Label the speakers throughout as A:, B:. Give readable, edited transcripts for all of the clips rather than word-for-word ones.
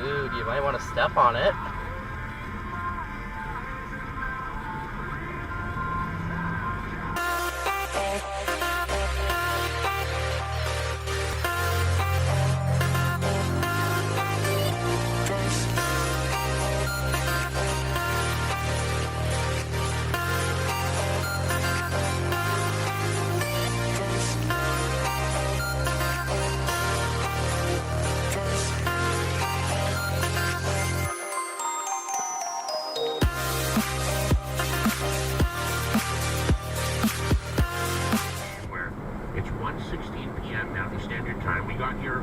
A: Dude, you might want to step on it.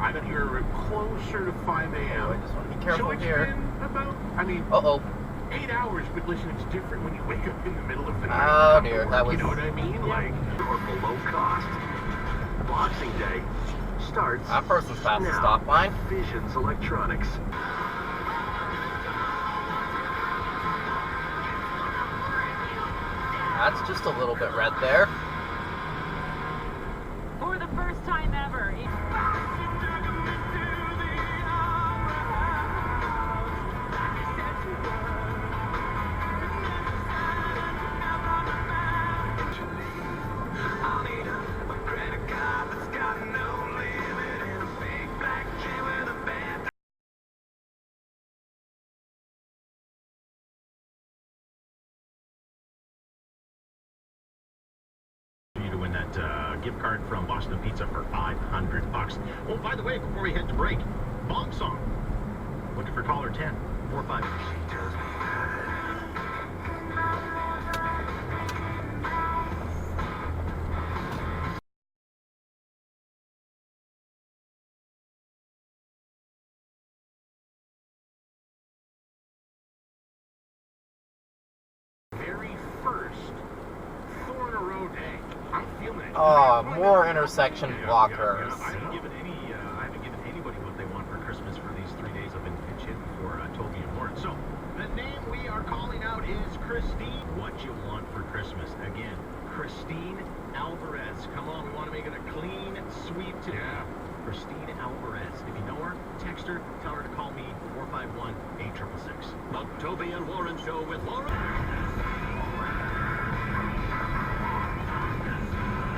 B: I got here closer to 5 a.m.
A: I just want to be careful
B: so it's
A: here.
B: Been about, 8 hours, but listen, it's different when you wake up in the middle of the night.
A: Oh dear, that was...
B: You know what I mean? Yeah. Like, or below cost. Boxing Day starts.
A: That person's past the stop line.
B: Visions Electronics.
A: That's just a little bit red there.
C: For the first time ever.
B: Gift card from Boston Pizza for $500. Oh, by the way, before we head to break, Bomb Song. Looking for caller 10 45. Very first 4 in a row day. I'm feeling it.
A: Oh, more intersection blockers.
B: I haven't given anybody what they want for Christmas for these 3 days. I've been pitch hitting for Toby and Warren. So the name we are calling out is Christine. What you want for Christmas? Again, Christine Alvarez. Come on, we want to make it a clean sweep today. Yeah. Christine Alvarez. If you know her, text her. Tell her to call me 451-8666. The Toby and Warren Show with Lauren.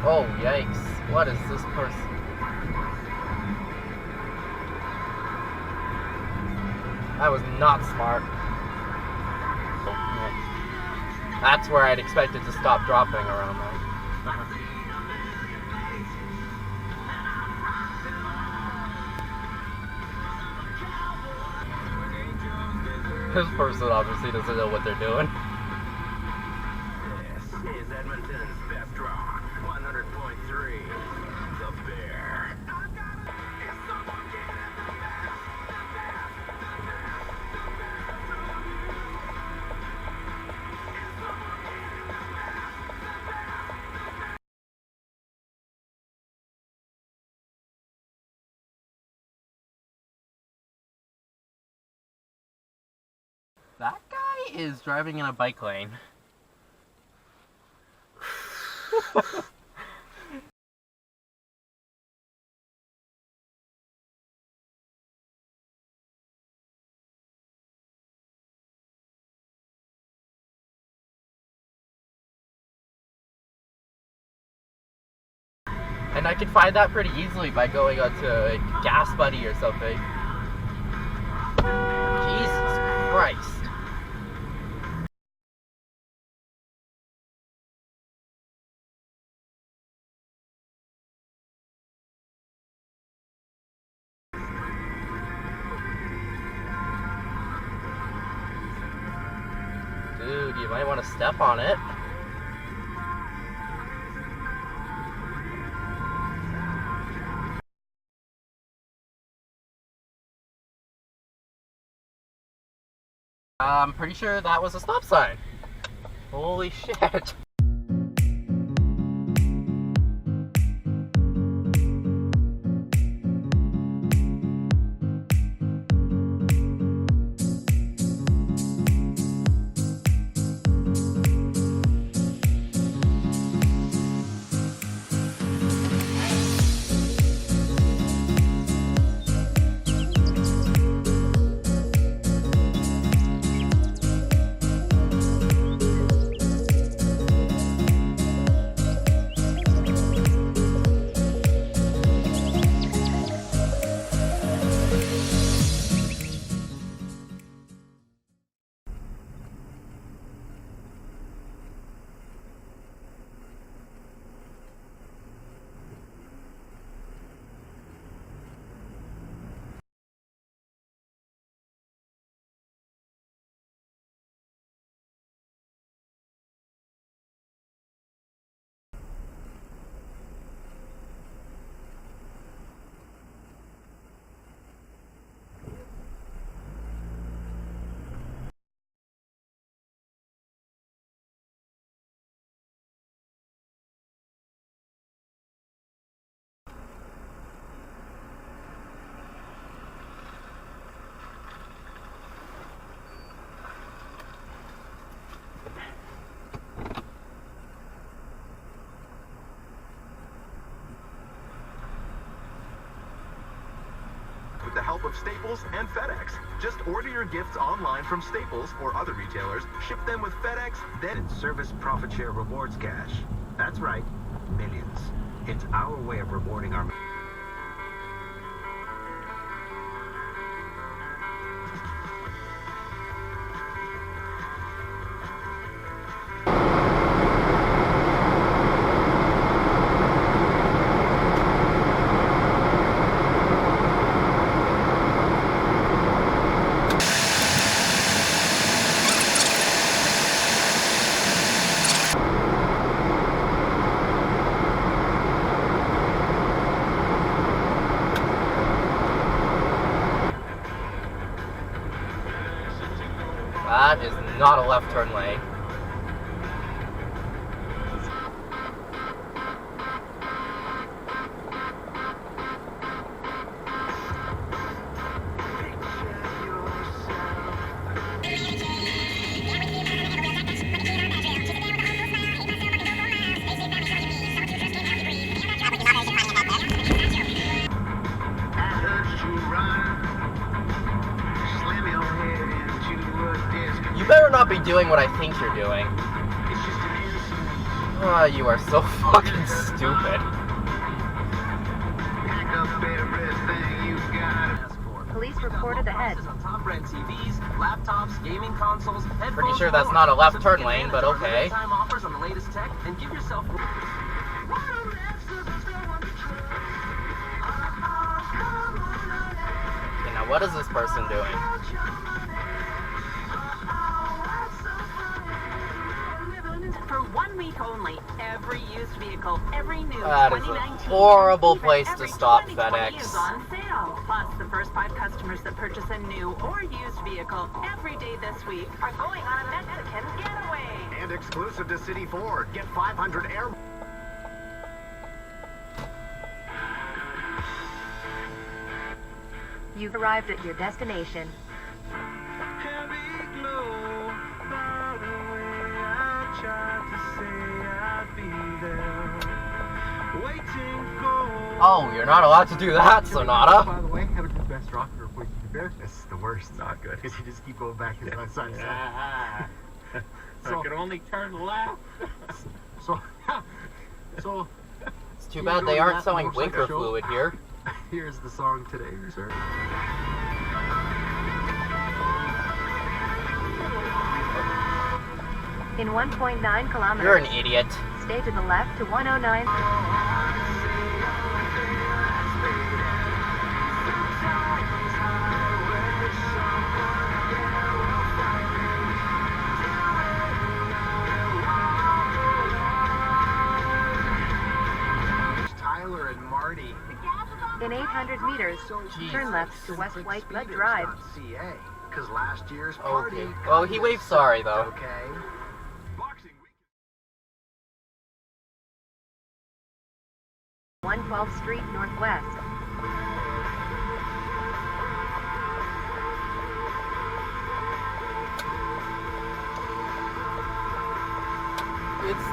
A: Oh, yikes. What is this person? That was not smart. That's where I'd expect it to stop dropping around there. This person obviously doesn't know what they're doing.
B: This is Edmonton's best rock, 100.3, The Bear.
A: That guy is driving in a bike lane. And I could find that pretty easily by going onto Gas Buddy or something. Jesus Christ. Dude, you might want to step on it. I'm pretty sure that was a stop sign. Holy shit.
D: of Staples and FedEx. Just order your gifts online from Staples or other retailers, ship them with FedEx, then
B: Service Profit Share Rewards Cash. That's right, millions. It's our way of rewarding our...
A: That is not a left turn lane. You better not be doing what I think you're doing. Ah, you are so fucking stupid.
E: Police reported ahead.
A: On top brand TVs, laptops, gaming consoles, headphones. Pretty sure that's not a left turn lane, but okay. Time offers on the latest tech, and give yourself. Okay, now what is this person doing?
C: For 1 week only, every used vehicle, every new
A: That is a
C: 2019,
A: horrible
C: even
A: place to
C: every
A: stop
C: 2020
A: FedEx.
C: is on sale. Plus, the first 5 customers that purchase a new or used vehicle every day this week are going on a Mexican getaway.
B: And exclusive to City Ford, get 500 air...
E: You've arrived at your destination.
A: Oh, you're not allowed to do that, Sonata.
B: By the way, haven't the best rocker for you. This is the worst. Not good. Because you just keep going back and side to side.
F: So I could only turn left.
B: So
A: It's too bad they aren't selling blinker fluid here.
B: here's the song today, sir.
E: In 1.9 kilometers.
A: You're an idiot.
E: Stay to the left to 109.
B: Tyler and Marty.
E: In 800 meters, turn left to West White Blood Drive.
B: Because last year's party.
A: Okay. Well, he waved sorry though.
B: Okay.
E: 112th Street Northwest.
A: It's